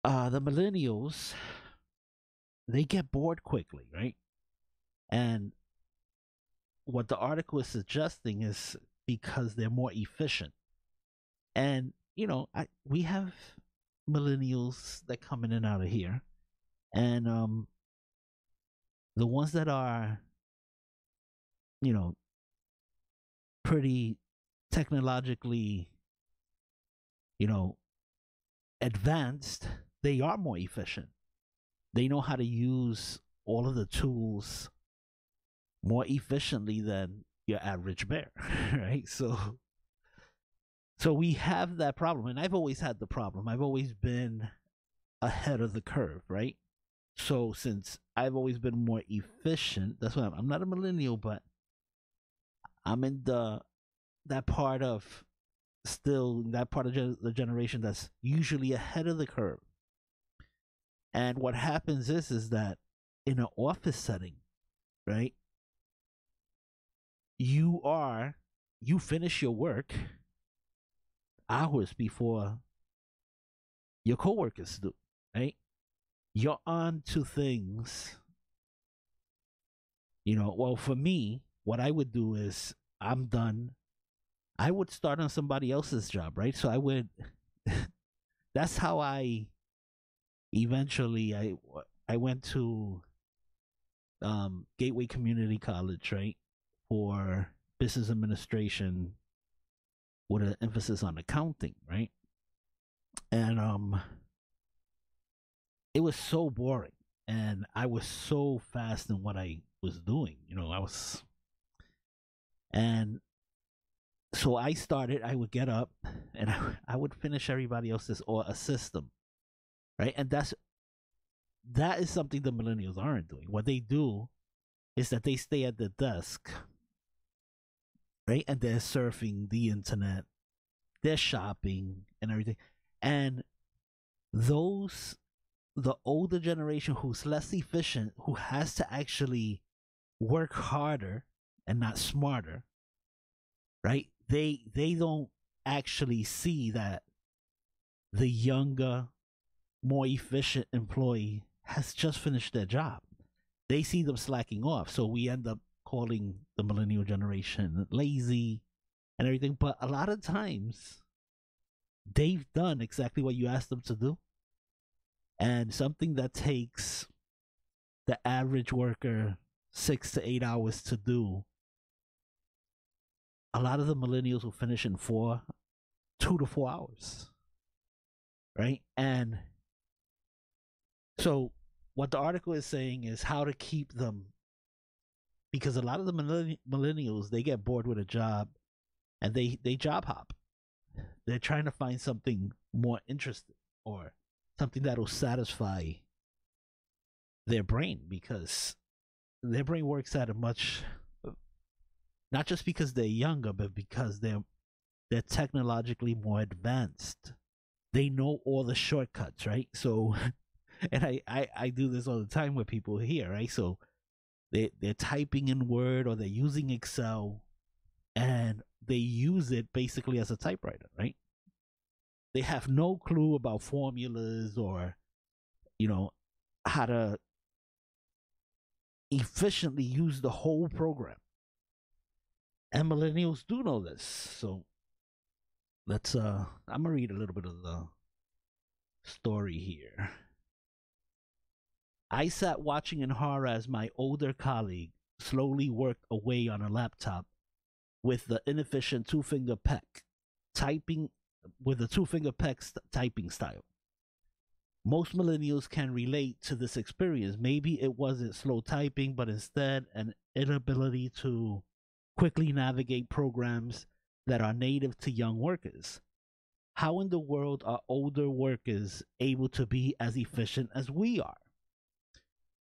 the millennials, they get bored quickly, right? And what the article is suggesting is because they're more efficient. And we have millennials that come in and out of here, and the ones that are you know pretty technologically you know advanced, they are more efficient. They know how to use all of the tools more efficiently than your average bear, right? So we have that problem, and I've always had the problem. I've always been ahead of the curve, right? So since I've always been more efficient, that's why I'm not a millennial, but I'm in that part of still that part of the generation that's usually ahead of the curve. And what happens is that in an office setting, right? You finish your work hours before your coworkers do, right? You're on to things. Well, for me, what I would do is I'm done. I would start on somebody else's job, right? So I would. That's how I eventually I went to Gateway Community College, right, for business administration with an emphasis on accounting, right? And it was so boring, and I was so fast in what I was doing. I was, and so I started. I would get up, and I would finish everybody else's or a system, right? And that is something the millennials aren't doing. What they do is that they stay at the desk, right? And they're surfing the internet, they're shopping and everything. And those the older generation who's less efficient, who has to actually work harder and not smarter, right? They don't actually see that the younger, more efficient employee has just finished their job. They see them slacking off. So we end up calling the millennial generation lazy and everything. But a lot of times they've done exactly what you asked them to do. And something that takes the average worker 6 to 8 hours to do, a lot of the millennials will finish in 2 to 4 hours. Right. And so what the article is saying is how to keep them, because a lot of the millennials, they get bored with a job and they job hop. They're trying to find something more interesting or something that'll satisfy their brain, because their brain works at a much, not just because they're younger, but because they're technologically more advanced. They know all the shortcuts, right? So and I do this all the time with people here, right? So they're typing in Word or they're using Excel, and they use it basically as a typewriter, right? They have no clue about formulas or you know how to efficiently use the whole program. And millennials do know this. So let's I'm gonna read a little bit of the story here. I sat watching in horror as my older colleague slowly worked away on a laptop with the inefficient two finger peck, typing with the two finger peck typing style. Most millennials can relate to this experience. Maybe it wasn't slow typing, but instead an inability to quickly navigate programs that are native to young workers. How in the world are older workers able to be as efficient as we are?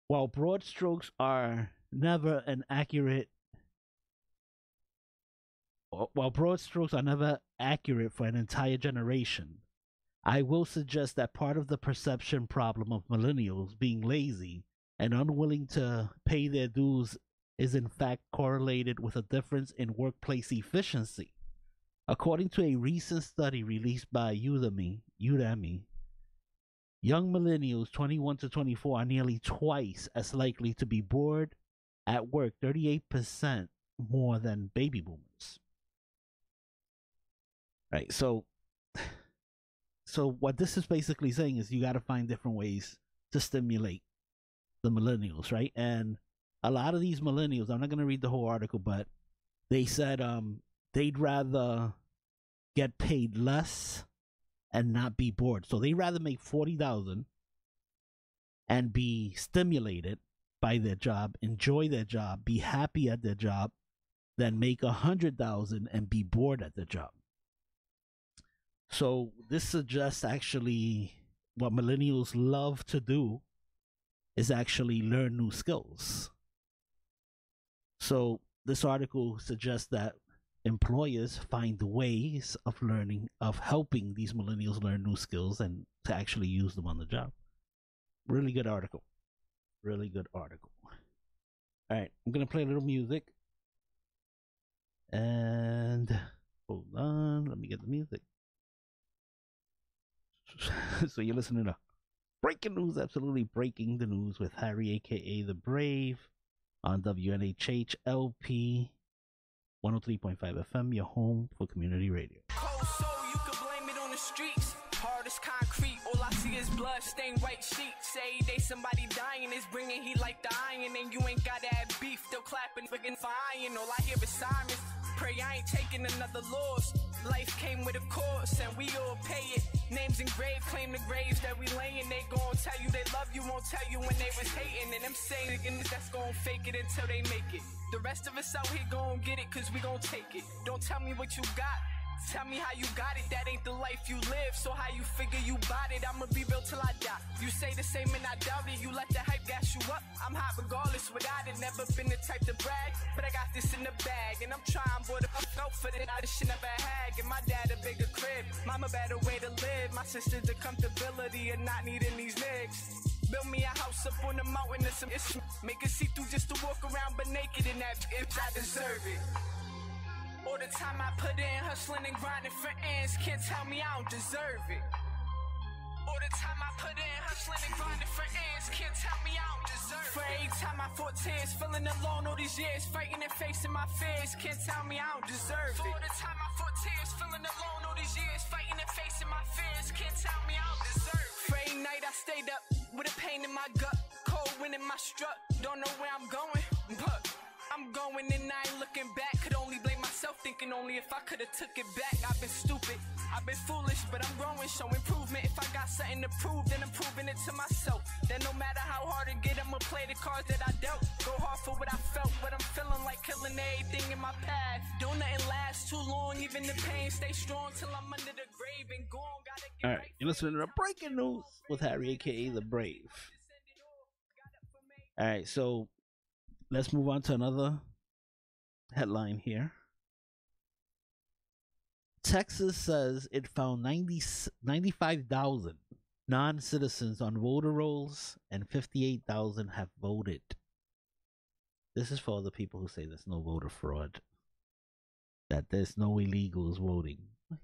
While broad strokes are never an accurate while broad strokes are never accurate for an entire generation, I will suggest that part of the perception problem of millennials being lazy and unwilling to pay their dues is in fact correlated with a difference in workplace efficiency. According to a recent study released by Udemy, Young millennials 21 to 24 are nearly twice as likely to be bored at work, 38% more than baby boomers. Right. So what this is basically saying is you got to find different ways to stimulate the millennials, right? And a lot of these millennials, I'm not going to read the whole article, but they said they'd rather get paid less and not be bored. So they'd rather make 40,000 and be stimulated by their job, enjoy their job, be happy at their job, than make 100,000 and be bored at their job. So this suggests actually what millennials love to do is actually learn new skills. So this article suggests that employers find ways of helping these millennials learn new skills and to actually use them on the job. Really good article. Really good article. All right, I'm going to play a little music. And hold on, let me get the music. So you're listening to breaking news, absolutely breaking the news with Harry, aka The Brave, on WNHH LP 103.5 FM, your home for community radio. Cold soul, you can blame it on the streets. Hard as concrete, all I see is blood stained white sheets. Say they somebody dying is bringing heat like the iron, and you ain't got that beef, still clapping, friggin' fine. All I hear is sirens. Pray I ain't taking another loss. Life came with a course, and we all pay it. Names engraved, claim the graves that we laying. They gon' tell you they love you, won't tell you when they was hating. And them saying niggas that's gon' fake it until they make it. The rest of us out here gon' get it, cause we gon' take it. Don't tell me what you got, tell me how you got it. That ain't the life you live, so how you figure you bought it. I'ma be real till I die. You say the same and I doubt it. You let the hype gas you up. I'm hot regardless without it. Never been the type to brag, but I got this in the bag. And I'm trying, boy, to up for it. I just never had. Give my dad a bigger crib, mama better way to live. My sister's the comfortability of not needing these niggas. Build me a house up on the mountain and some issues. Make it see through just to walk around but naked in that if I deserve it. All the time I put in, hustling and grinding for ends, can't tell me I don't deserve it. All the time I put in, hustling and grinding for ends, can't tell me I don't deserve it. For every time I fought tears, feeling alone all these years, fighting and facing my fears, can't tell me I don't deserve it. For all the time I fought tears, feeling alone all these years, fighting and facing my fears, can't tell me I don't deserve it. For every night I stayed up with a pain in my gut, cold wind in my strut, don't know where I'm going, but I'm going and I ain't looking back. Could only blame myself, thinking only if I could've took it back. I've been stupid, I've been foolish, but I'm growing, show improvement. If I got something to prove, then I'm proving it to myself. Then no matter how hard it get, I'ma play the cards that I dealt. Go hard for what I felt, but I'm feeling like killing everything in my path. Don't nothing last too long, even the pain stay strong till I'm under the grave and gone. Gotta get All right, you're listening to Breaking News with Harry, aka The Brave. All right, so let's move on to another headline here. Texas says it found 95,000 non-citizens on voter rolls and 58,000 have voted. This is for the people who say there's no voter fraud, that there's no illegals voting.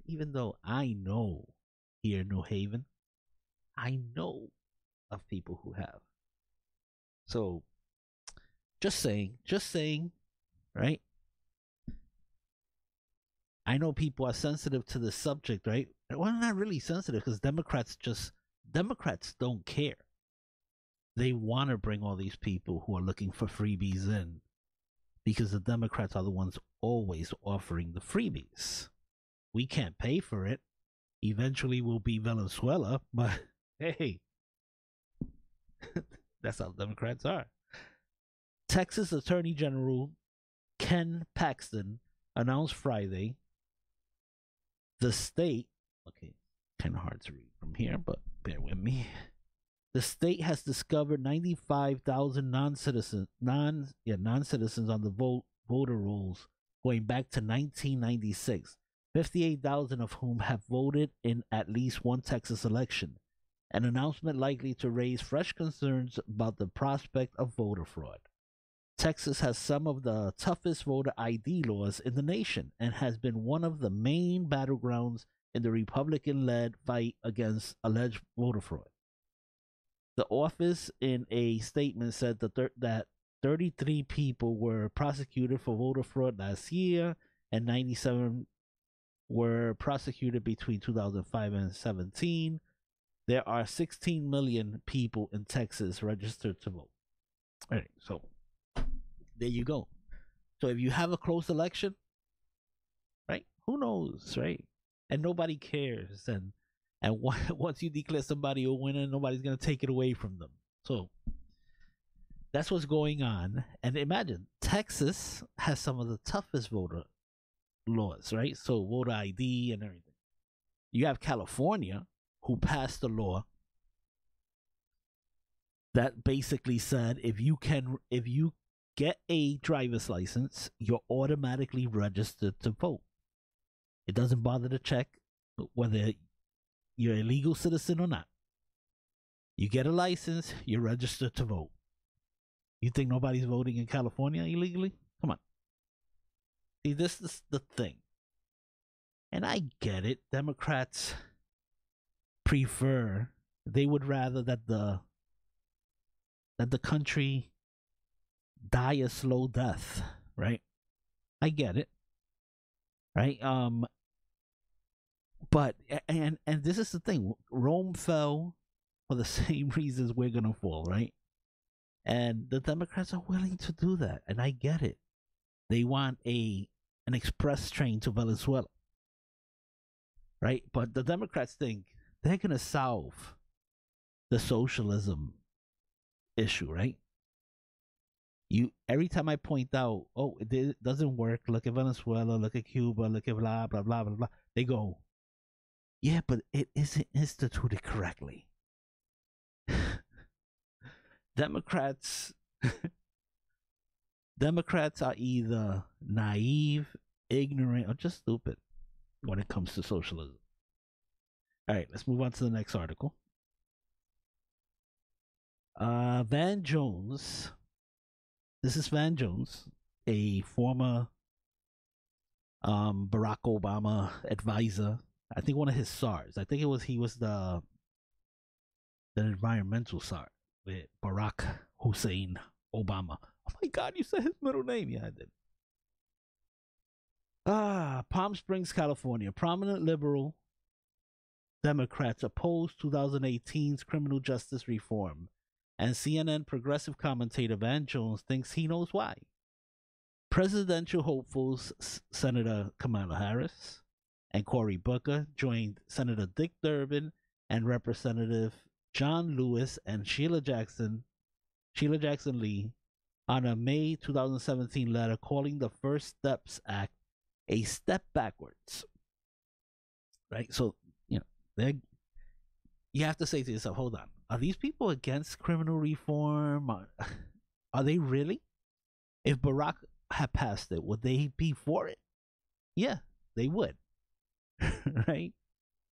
Even though I know here in New Haven, I know of people who have. So, just saying, right? I know people are sensitive to this subject, right? Well, not really sensitive because Democrats don't care. They want to bring all these people who are looking for freebies in because the Democrats are the ones always offering the freebies. We can't pay for it. Eventually we'll be Venezuela, but hey, that's how Democrats are. Texas Attorney General Ken Paxton announced Friday the state, okay, kind of hard to read from here, but bear with me. The state has discovered 95,000 non-citizens on the voter rolls going back to 1996, 58,000 of whom have voted in at least one Texas election. An announcement likely to raise fresh concerns about the prospect of voter fraud. Texas has some of the toughest voter ID laws in the nation and has been one of the main battlegrounds in the Republican-led fight against alleged voter fraud. The office in a statement said that 33 people were prosecuted for voter fraud last year, and 97 were prosecuted between 2005 and 17. There are 16 million people in Texas registered to vote. All right, so there you go. So if you have a close election, right? Who knows, right? And nobody cares. And once you declare somebody a winner, nobody's gonna take it away from them. So that's what's going on. And imagine Texas has some of the toughest voter laws, right? So voter ID and everything. You have California, who passed a law that basically said if you get a driver's license, you're automatically registered to vote. It doesn't bother to check whether you're a legal citizen or not. You get a license, you're registered to vote. You think nobody's voting in California illegally? Come on. See, this is the thing. And I get it. Democrats they would rather that the country die a slow death, right? I get it. Right? But and this is the thing. Rome fell for the same reasons we're gonna fall, right? And the Democrats are willing to do that, and I get it. They want an express train to Venezuela, right? But the Democrats think they're gonna solve the socialism issue, right? Every time I point out, oh, it doesn't work. Look at Venezuela. Look at Cuba. Look at blah blah blah blah blah. They go, yeah, but it isn't instituted correctly. Democrats are either naive, ignorant, or just stupid when it comes to socialism. All right, let's move on to the next article. Van Jones. This is Van Jones, a former Barack Obama advisor. I think one of his SARs. I think he was the environmental SAR with Barack Hussein Obama. Oh my God, you said his middle name. Yeah, I did. Palm Springs, California. Prominent liberal Democrats oppose 2018's criminal justice reform, and CNN progressive commentator Van Jones thinks he knows why. Presidential hopefuls Senator Kamala Harris and Cory Booker joined Senator Dick Durbin and Representative John Lewis and Sheila Jackson Lee on a May 2017 letter calling the First Steps Act a step backwards. Right? So, you have to say to yourself, hold on. Are these people against criminal reform? Are they really? If Barack had passed it, would they be for it? Yeah, they would. Right?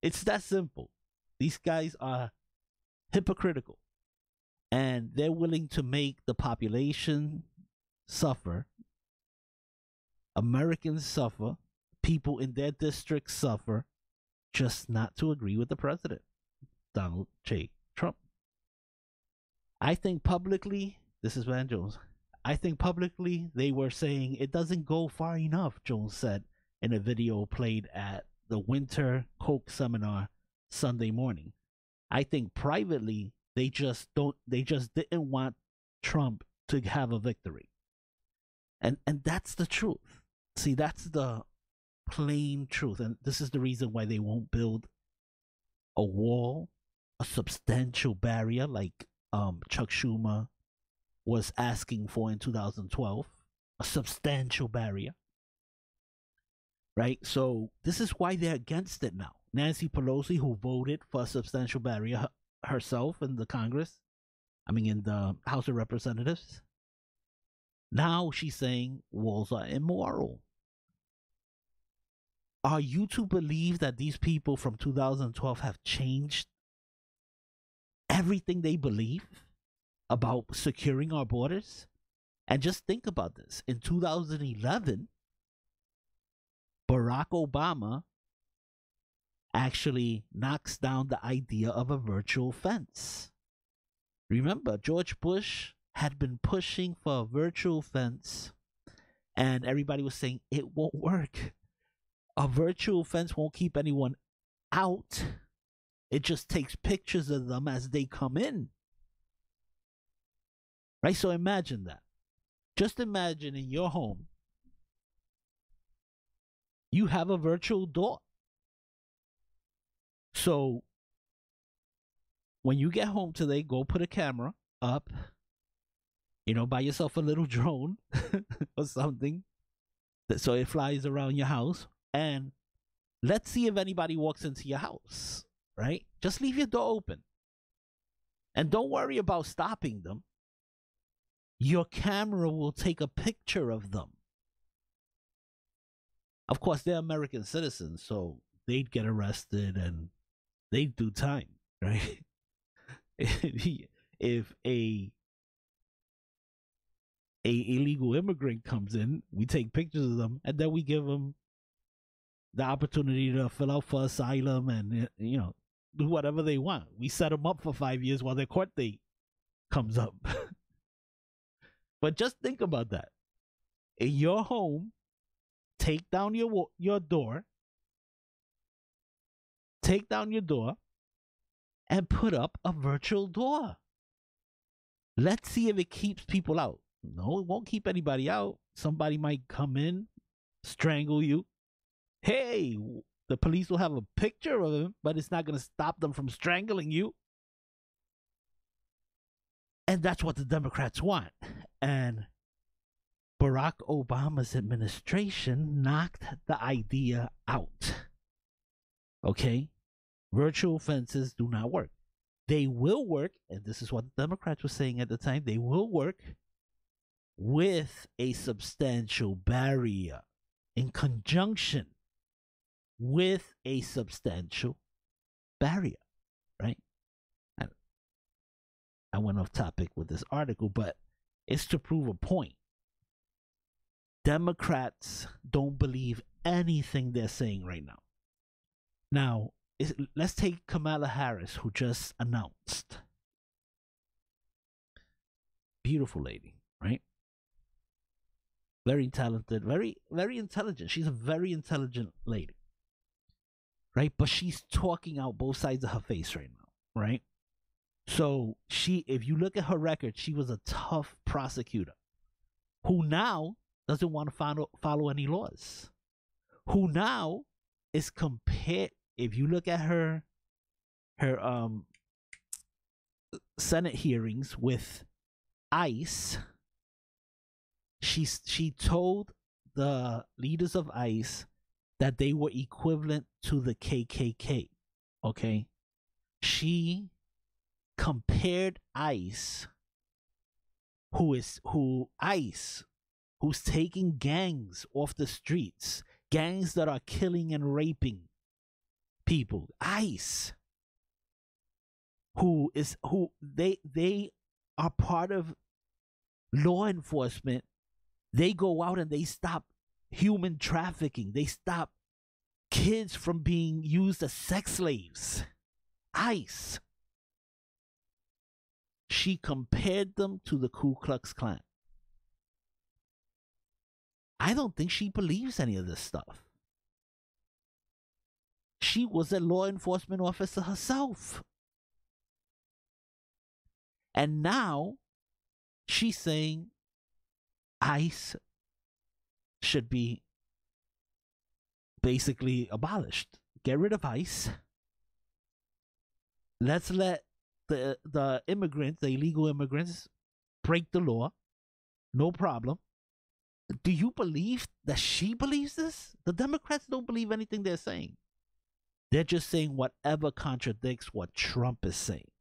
It's that simple. These guys are hypocritical. And they're willing to make the population suffer. Americans suffer. People in their districts suffer. Just not to agree with the president, Donald J. Trump. I think publicly, this is Van Jones, I think publicly they were saying it doesn't go far enough, Jones said in a video played at the Winter Koch seminar Sunday morning. I think privately they just didn't want Trump to have a victory. And that's the truth. See, that's the plain truth. And this is the reason why they won't build a wall, a substantial barrier like Chuck Schumer was asking for in 2012, a substantial barrier. Right? So this is why they're against it now. Nancy Pelosi, who voted for a substantial barrier herself in the in the House of Representatives, now she's saying walls are immoral. Are you to believe that these people from 2012 have changed everything they believe about securing our borders? And just think about this. In 2011, Barack Obama actually knocks down the idea of a virtual fence. Remember, George Bush had been pushing for a virtual fence, and everybody was saying it won't work. A virtual fence won't keep anyone out. It just takes pictures of them as they come in. Right? So imagine that. Just imagine in your home, you have a virtual door. So when you get home today, go put a camera up, buy yourself a little drone or something so it flies around your house, and let's see if anybody walks into your house, right? Just leave your door open and don't worry about stopping them. Your camera will take a picture of them. Of course, they're American citizens, so they'd get arrested and they'd do time, right? If a illegal immigrant comes in, we take pictures of them, and then we give them the opportunity to fill out for asylum and do whatever they want. We set them up for 5 years while their court date comes up. But just think about that. In your home, take down your door. Take down your door and put up a virtual door. Let's see if it keeps people out. No, it won't keep anybody out. Somebody might come in, strangle you. Hey, the police will have a picture of him, but it's not going to stop them from strangling you. And that's what the Democrats want. And Barack Obama's administration knocked the idea out. Okay? Virtual fences do not work. They will work, and this is what the Democrats were saying at the time, they will work with a substantial barrier in conjunction with a substantial barrier, right? I went off topic with this article, but it's to prove a point. Democrats don't believe anything they're saying right now. Now, let's take Kamala Harris, who just announced. Beautiful lady, right? Very talented, very, very intelligent. She's a very intelligent lady, right? But she's talking out both sides of her face right now, right? So if you look at her record, she was a tough prosecutor who now doesn't want to follow any laws, who now is compared. If you look at her Senate hearings with ICE, she told the leaders of ICE that they were equivalent to the KKK. Okay, she compared ICE, who's taking gangs off the streets, gangs that are killing and raping people. ICE, who they are part of law enforcement. They go out and they stop human trafficking. They stop kids from being used as sex slaves. ICE. She compared them to the Ku Klux Klan. I don't think she believes any of this stuff. She was a law enforcement officer herself. And now she's saying ICE should be basically abolished. Get rid of ICE. Let's let the immigrants, the illegal immigrants, break the law. No problem. Do you believe that she believes this? The Democrats don't believe anything they're saying. They're just saying whatever contradicts what Trump is saying.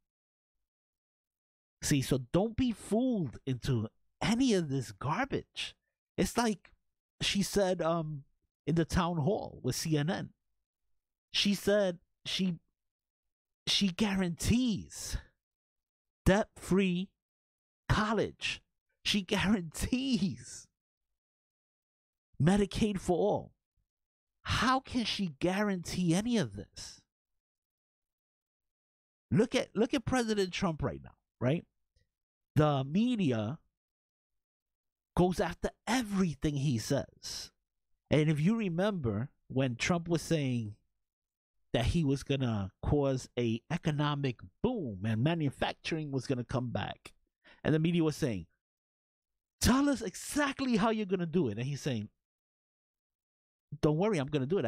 See, so don't be fooled into any of this garbage. It's like she said in the town hall with CNN. She said she guarantees debt-free college. She guarantees Medicaid for all. How can she guarantee any of this? Look at President Trump right now, right? the media goes after everything he says. And if you remember when Trump was saying that he was going to cause a economic boom and manufacturing was going to come back, and the media was saying, tell us exactly how you're going to do it. And he's saying, don't worry, I'm going to do it.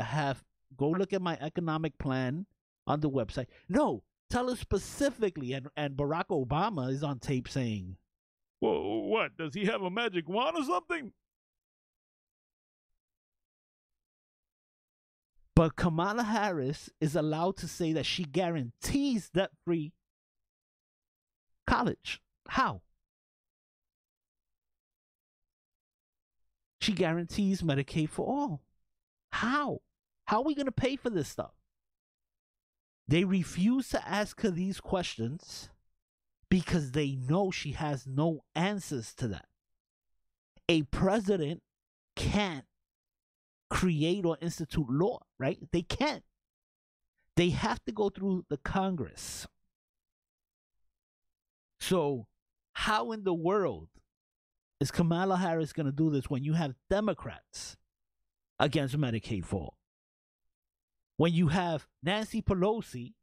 Go look at my economic plan on the website. No, tell us specifically. And Barack Obama is on tape saying, whoa, what? Does he have a magic wand or something? But Kamala Harris is allowed to say that she guarantees debt-free college. How? She guarantees Medicaid for all. How? How are we going to pay for this stuff? They refuse to ask her these questions because they know she has no answers to that. A president can't create or institute law, right? They can't. They have to go through the Congress. So how in the world is Kamala Harris going to do this when you have Democrats against Medicaid for all? When you have Nancy Pelosi,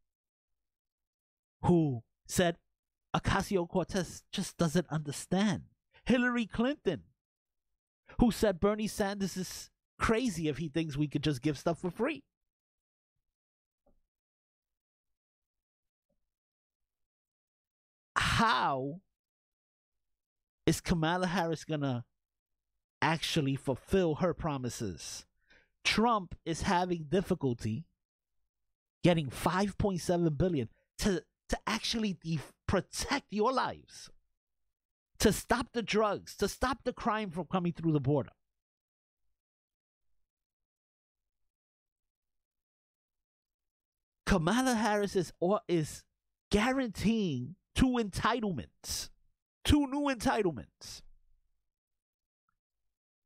who said Ocasio-Cortez just doesn't understand. Hillary Clinton, who said Bernie Sanders is crazy if he thinks we could just give stuff for free. How is Kamala Harris going to actually fulfill her promises? Trump is having difficulty getting $5.7 billion to actually protect your lives, to stop the drugs, to stop the crime from coming through the border. Kamala Harris is guaranteeing two new entitlements.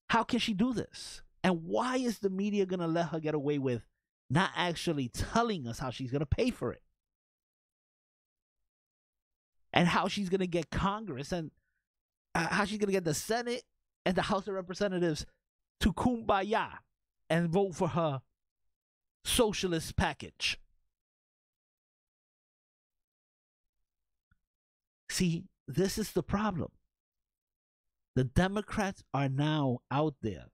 How can she do this? And why is the media going to let her get away with not actually telling us how she's going to pay for it? And how she's going to get Congress and how she's going to get the Senate and the House of Representatives to kumbaya and vote for her socialist package. See, this is the problem. The Democrats are now out there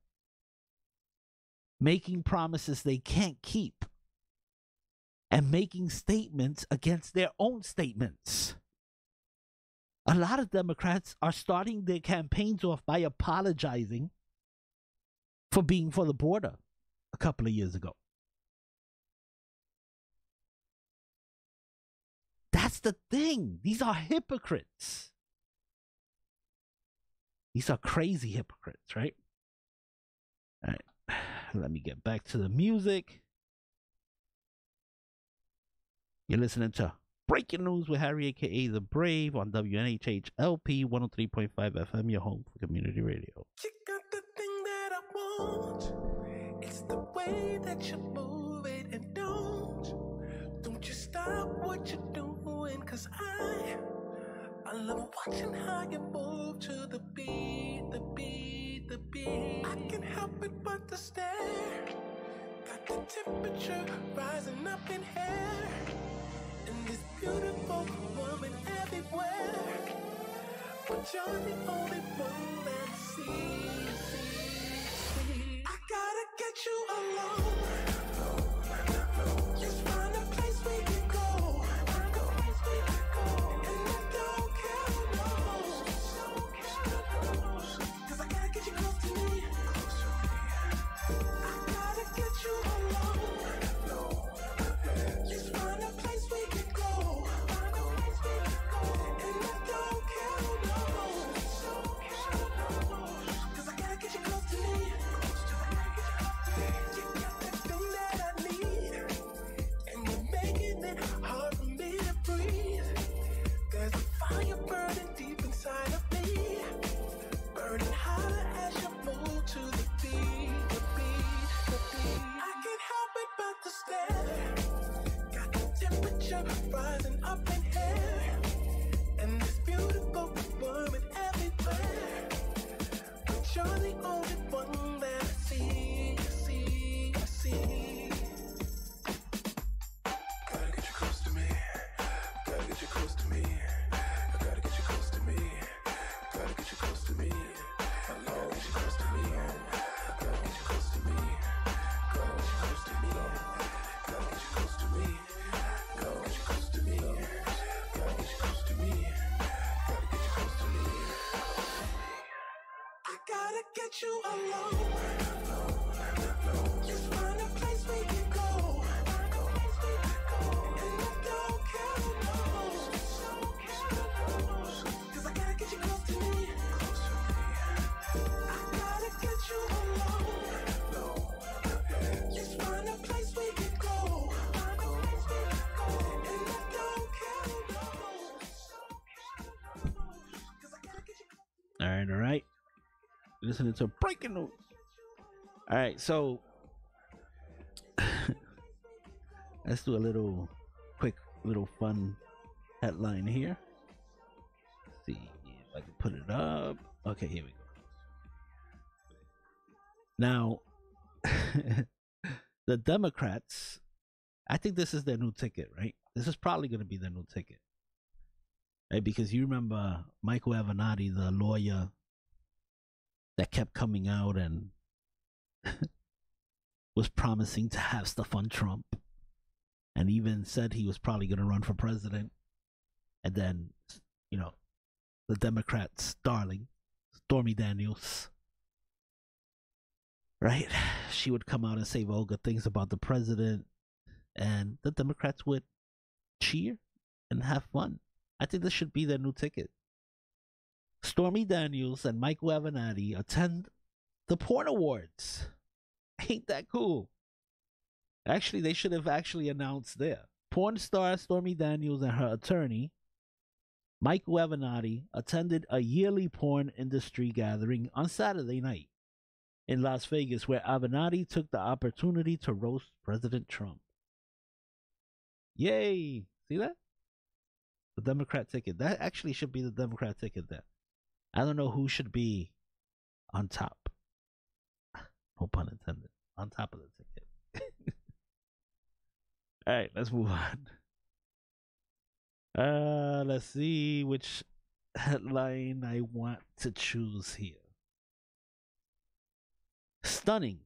making promises they can't keep and making statements against their own statements. A lot of Democrats are starting their campaigns off by apologizing for being for the border a couple of years ago. That's the thing. These are hypocrites. These are crazy hypocrites, right? All right. Let me get back to the music. You're listening to Breaking News with Harry, a.k.a. The Brave, on WNHH LP 103.5 FM, your home for community radio. You got the thing that I want. It's the way that you move it, and don't you stop what you're doing, 'cause I love watching how you move to the beat, the beat, the beat. I can't help it but to stare. Got the temperature rising up in here, and this beautiful woman everywhere. But you're the only one that sees. I gotta get you alone. Just find a place we can go. And I don't care no. 'Cause I gotta get you close to me. I gotta get you alone. Just find a place we can go. And I don't care no. 'Cause I gotta get you close to me. All right. Listening to breaking news. All right, so let's do a little quick, little fun headline here. Let's see if I can put it up. Okay, here we go. Now, the Democrats, I think this is their new ticket, right? This is probably going to be their new ticket, right? Because you remember Michael Avenatti, the lawyer that kept coming out and was promising to have stuff on Trump, and even said he was probably going to run for president. And then, the Democrats' darling, Stormy Daniels, right? She would come out and say vulgar things about the president, and the Democrats would cheer and have fun. I think this should be their new ticket. Stormy Daniels and Michael Avenatti attend the Porn Awards. Ain't that cool? Actually, they should have actually announced there. Porn star Stormy Daniels and her attorney, Michael Avenatti, attended a yearly porn industry gathering on Saturday night in Las Vegas, where Avenatti took the opportunity to roast President Trump. Yay! See that? The Democrat ticket. That actually should be the Democrat ticket there. I don't know who should be on top. No pun intended. On top of the ticket. All right, let's move on. Let's see which headline I want to choose here. Stunning.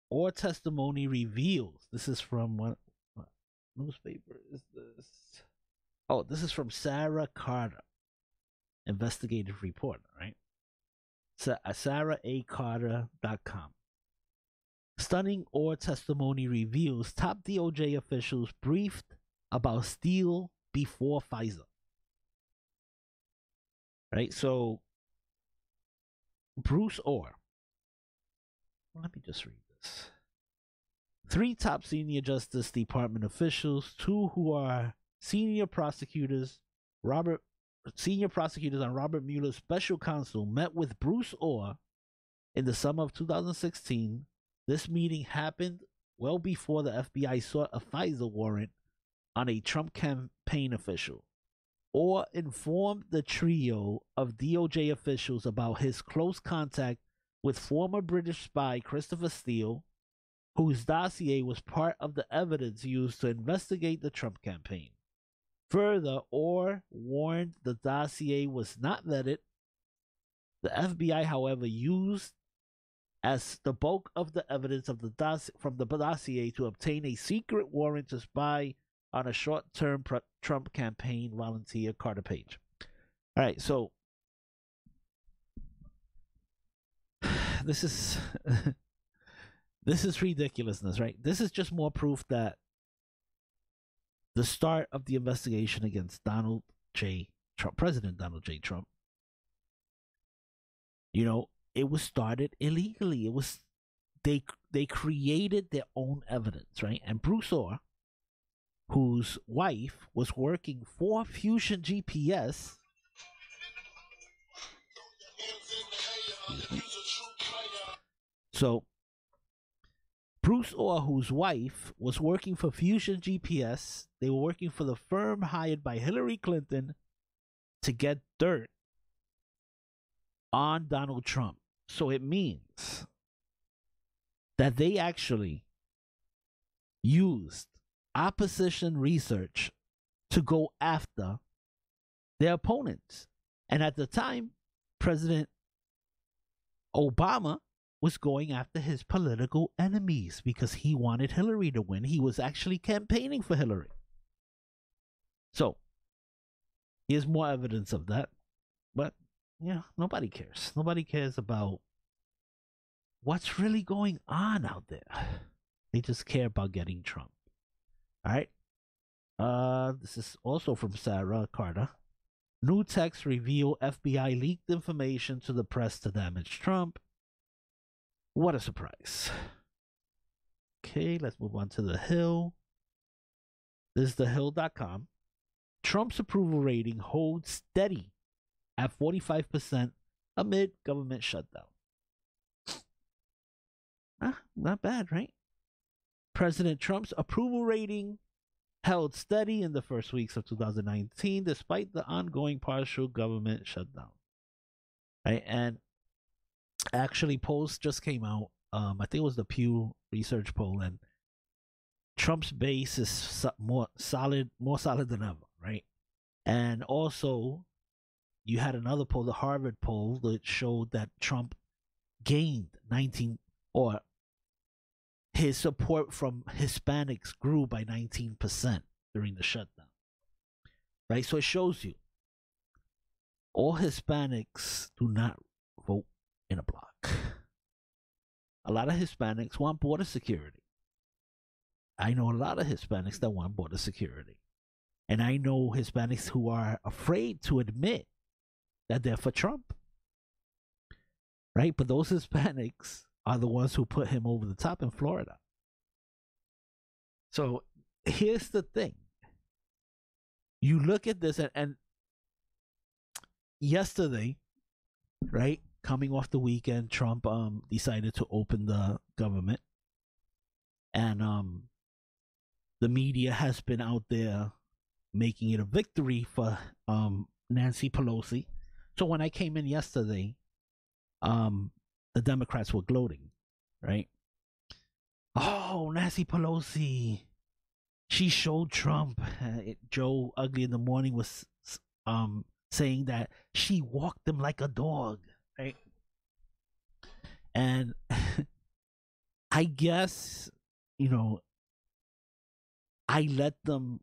Or testimony reveals. This is from what newspaper is this? Oh, this is from Sarah Carter, investigative reporter, right? SarahACarter.com. Stunning or testimony reveals top DOJ officials briefed about Steele before FISA. Right? So, Bruce Orr. Let me just read this. 3 top senior Justice Department officials, 2 who are senior prosecutors on Robert Mueller's special counsel, met with Bruce Orr in the summer of 2016. This meeting happened well before the FBI sought a FISA warrant on a Trump campaign official. Orr informed the trio of DOJ officials about his close contact with former British spy Christopher Steele, whose dossier was part of the evidence used to investigate the Trump campaign. Further, Orr warned the dossier was not vetted. The FBI, however, used as the bulk of the evidence of from the dossier to obtain a secret warrant to spy on a short-term Trump campaign volunteer, Carter Page. All right, so this is this is ridiculousness, right? This is just more proof that the start of the investigation against Donald J. Trump, President Donald J. Trump, it was started illegally. It was they created their own evidence, right? And Bruce Orr, whose wife was working for Fusion GPS, so Bruce Orr, whose wife was working for Fusion GPS, they were working for the firm hired by Hillary Clinton to get dirt on Donald Trump. So it means that they actually used opposition research to go after their opponents. And at the time, President Obama was going after his political enemies because he wanted Hillary to win. He was actually campaigning for Hillary. So, here's more evidence of that. But, nobody cares. Nobody cares about what's really going on out there. They just care about getting Trump. All right. This is also from Sarah Carter. New texts reveal FBI leaked information to the press to damage Trump. What a surprise. Okay, let's move on to The Hill. This is TheHill.com. Trump's approval rating holds steady at 45% amid government shutdown. Not bad, right? President Trump's approval rating held steady in the first weeks of 2019 despite the ongoing partial government shutdown. Right? And actually, polls just came out. I think it was the Pew Research poll, and Trump's base is more solid than ever, right? And also, you had another poll, the Harvard poll, that showed that Trump gained 19, or his support from Hispanics grew by 19% during the shutdown, right? So it shows you all Hispanics do not vote in a block. A lot of Hispanics want border security. I know a lot of Hispanics that want border security. And I know Hispanics who are afraid to admit that they're for Trump. Right? But those Hispanics are the ones who put him over the top in Florida. So here's the thing. You look at this, and yesterday, right, coming off the weekend, Trump decided to open the government. And the media has been out there making it a victory for Nancy Pelosi. So when I came in yesterday, the Democrats were gloating, right? Oh, Nancy Pelosi, she showed Trump. Joe Ugly in the Morning was saying that she walked him like a dog, right? And I guess, I let them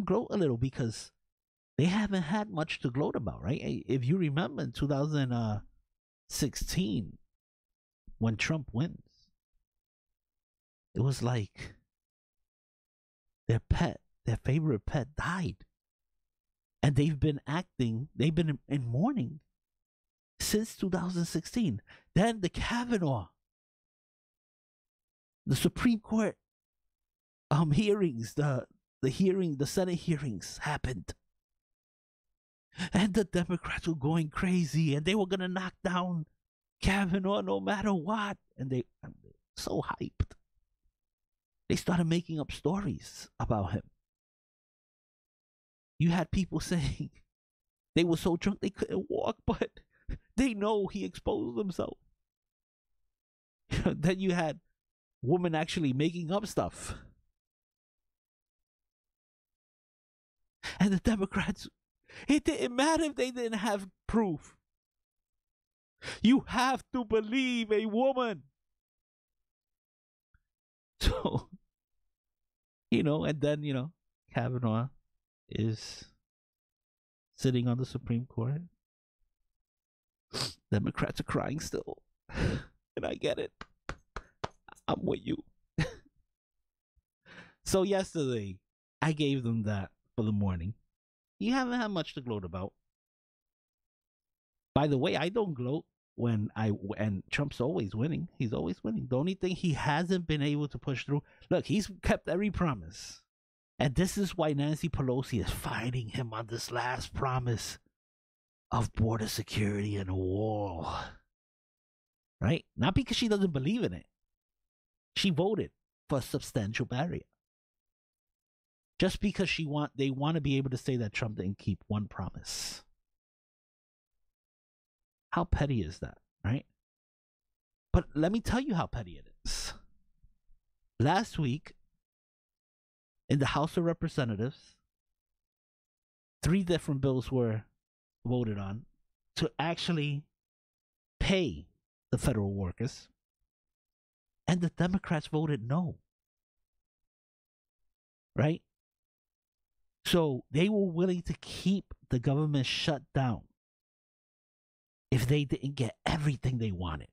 gloat a little because they haven't had much to gloat about, right? If you remember in 2016, when Trump wins, it was like their favorite pet died. And they've been in mourning since 2016. Then the Kavanaugh, the Supreme Court hearings, the Senate hearings happened. And the Democrats were going crazy, and they were going to knock down Kavanaugh no matter what. And they so hyped. They started making up stories about him. You had people saying they were so drunk they couldn't walk, but they know he exposed himself. Then you had women actually making up stuff. And the Democrats, it didn't matter if they didn't have proof. You have to believe a woman. So, and then, Kavanaugh is sitting on the Supreme Court. Democrats are crying still. And I get it. I'm with you. So yesterday, I gave them that for the morning. You haven't had much to gloat about. By the way, I don't gloat and Trump's always winning. He's always winning. The only thing he hasn't been able to push through, look, he's kept every promise. And this is why Nancy Pelosi is fighting him on this last promise of border security and a wall. Right? Not because she doesn't believe in it. She voted for a substantial barrier. Just because they want to be able to say that Trump didn't keep one promise. How petty is that, right? But let me tell you how petty it is. Last week, in the House of Representatives, 3 different bills were voted on to actually pay the federal workers. And the Democrats voted no. Right? So they were willing to keep the government shut down if they didn't get everything they wanted.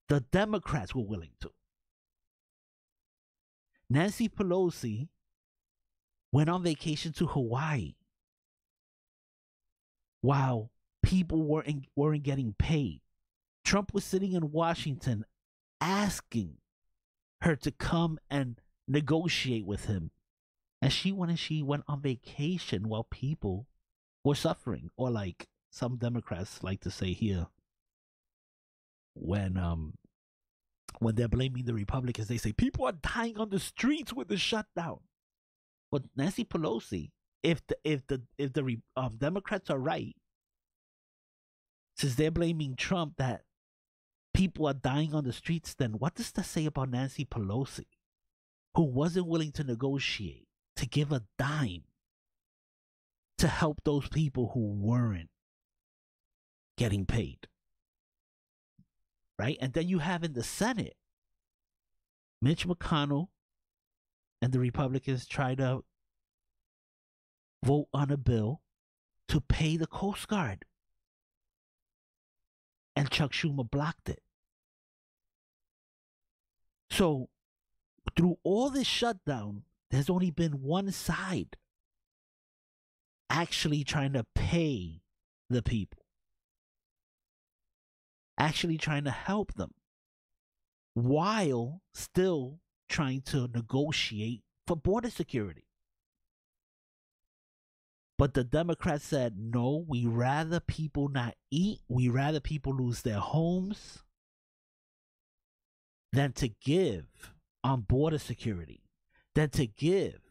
The Democrats were willing to. Nancy Pelosi went on vacation to Hawaii while people weren't getting paid. Trump was sitting in Washington asking her to come and negotiate with him And she went on vacation while people were suffering. Or like some Democrats like to say here, when they're blaming the Republicans, they say people are dying on the streets with the shutdown. But Nancy Pelosi, if the Democrats are right, since they're blaming Trump that people are dying on the streets, then what does that say about Nancy Pelosi, who wasn't willing to negotiate, to give a dime to help those people who weren't getting paid? Right? And then you have in the Senate, Mitch McConnell and the Republicans try to vote on a bill to pay the Coast Guard. And Chuck Schumer blocked it. So, through all this shutdown, there's only been one side actually trying to pay the people, actually trying to help them, while still trying to negotiate for border security. But the Democrats said, no, we rather people not eat, we rather people lose their homes than to give on border security, than to give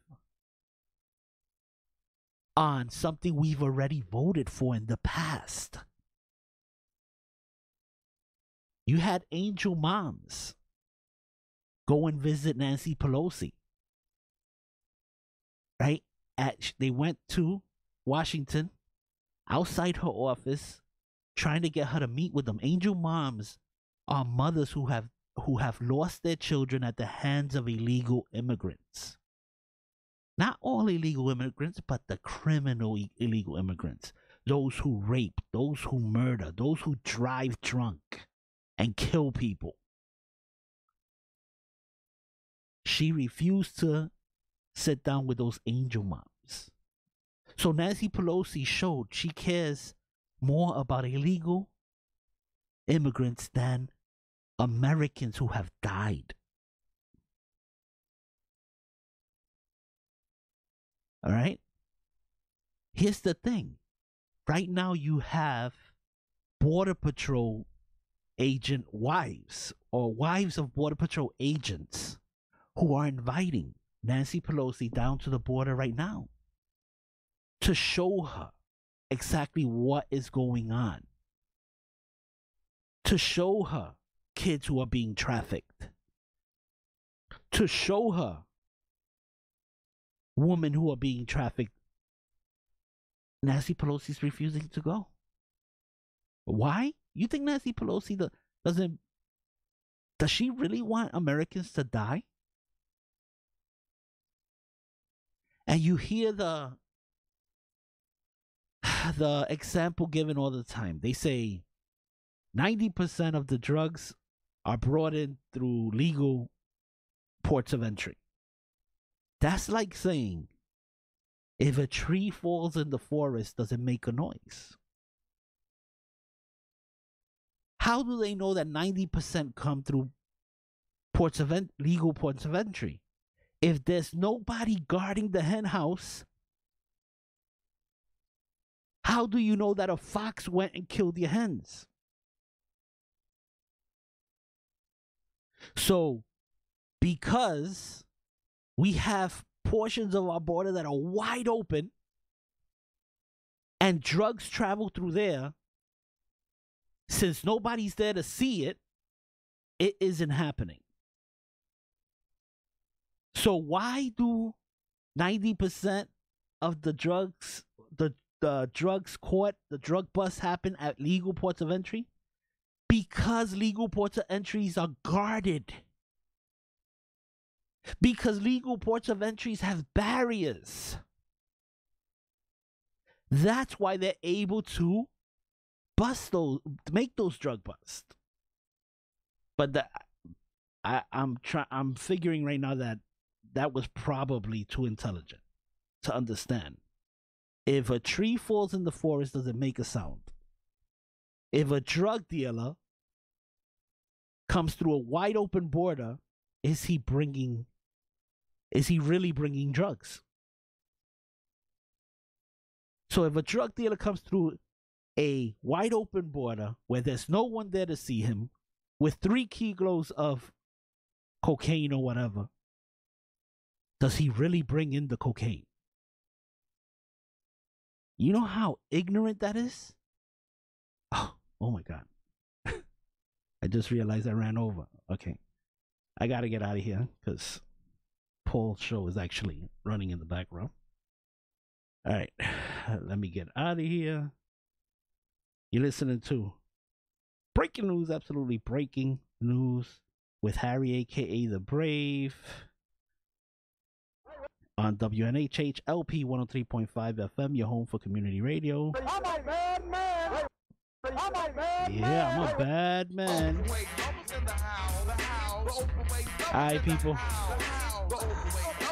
on something we've already voted for in the past. You had angel moms go and visit Nancy Pelosi, right? They went to Washington, outside her office, trying to get her to meet with them. Angel moms are mothers who have lost their children at the hands of illegal immigrants. Not all illegal immigrants, but the criminal illegal immigrants. Those who rape, those who murder, those who drive drunk and kill people. She refused to sit down with those angel moms. So Nancy Pelosi showed she cares more about illegal immigrants than Americans who have died. All right? Here's the thing. Right now you have Border Patrol agent wives or wives of Border Patrol agents who are inviting Nancy Pelosi down to the border right now to show her exactly what is going on, to show her kids who are being trafficked, to show her women who are being trafficked. Nancy Pelosi's refusing to go. Why? You think Nancy Pelosi does she really want Americans to die? And you hear the example given all the time. They say 90% of the drugs are brought in through legal ports of entry. That's like saying if a tree falls in the forest, does it make a noise? How do they know that 90% come through legal ports of entry? If there's nobody guarding the hen house, how do you know that a fox went and killed your hens? So, because we have portions of our border that are wide open and drugs travel through there, since nobody's there to see it, it isn't happening. So why do 90% of the drugs caught, the drug busts happen at legal ports of entry? Because legal ports of entries are guarded. Because legal ports of entries have barriers. That's why they're able to make those drug busts. But I'm figuring right now that was probably too intelligent to understand. If a tree falls in the forest, does it make a sound? If a drug dealer comes through a wide open border, is he really bringing drugs? So if a drug dealer comes through a wide open border where there's no one there to see him with 3 kilos of cocaine or whatever, does he really bring in the cocaine? You know how ignorant that is? Oh my God. I just realized I ran over. Okay. I got to get out of here because Paul's show is actually running in the background. All right. Let me get out of here. You're listening to Breaking News, absolutely breaking news with Harry, a.k.a. The Brave, on WNHH LP 103.5 FM, your home for community radio. I'm a bad man. Yeah, I'm a bad man. Alright, people.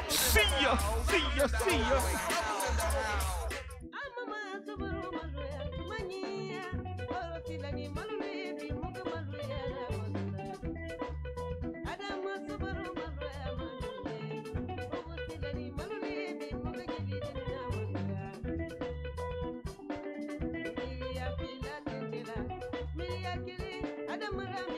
See ya. Adam